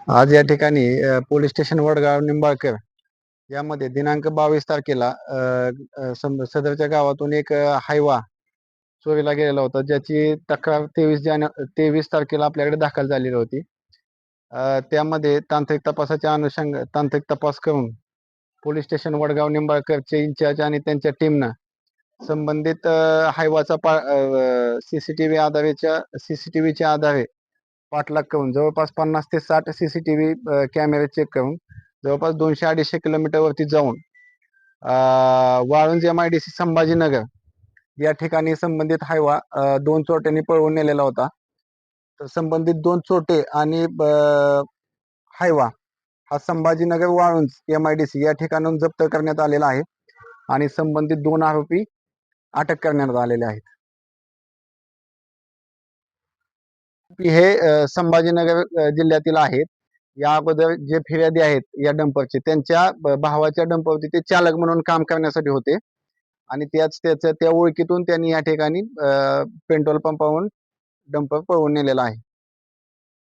आज या ठिकाणी पोलीस स्टेशन वडगाव निंबाळकर यामध्ये दिनांक 22 तारखेला सदरच्या गावातून एक हायवा चोरीला गेलेला होता, ज्याची तक्रार 23 तारखेला आपल्याकडे दाखल झालेली होती. त्यामध्ये तांत्रिक तपास करून पोलीस स्टेशन वडगाव निंबाळकरचे इंचार्ज आणि त्यांच्या टीमनं संबंधित हायवाचा सीसीटीव्हीच्या आधारे पाठलाग करून जवळपास 50 ते 60 सीसीटीव्ही कॅमेरे चेक करून जवळपास 200-250 किलोमीटरवरती जाऊन वाळुंज MIDC संभाजीनगर या ठिकाणी संबंधित हायवा 2 चोरट्यांनी पळवून नेलेला होता. तर संबंधित 2 चोरटे आणि हायवा हा संभाजीनगर वाळुंज MIDC या ठिकाणाहून जप्त करण्यात आलेला आहे आणि संबंधित 2 आरोपी अटक करण्यात आलेले आहेत. हे संभाजीनगर जिल्ह्यातील आहेत. या अगोदर जे फिर्यादी आहेत या डंपरचे, त्यांच्या भावाच्या डंपरवरती ते चालक म्हणून काम करण्यासाठी होते आणि त्या ओळखीतून त्यांनी या ठिकाणी पेट्रोल पंपावरून डंपर पळवून नेलेला आहे.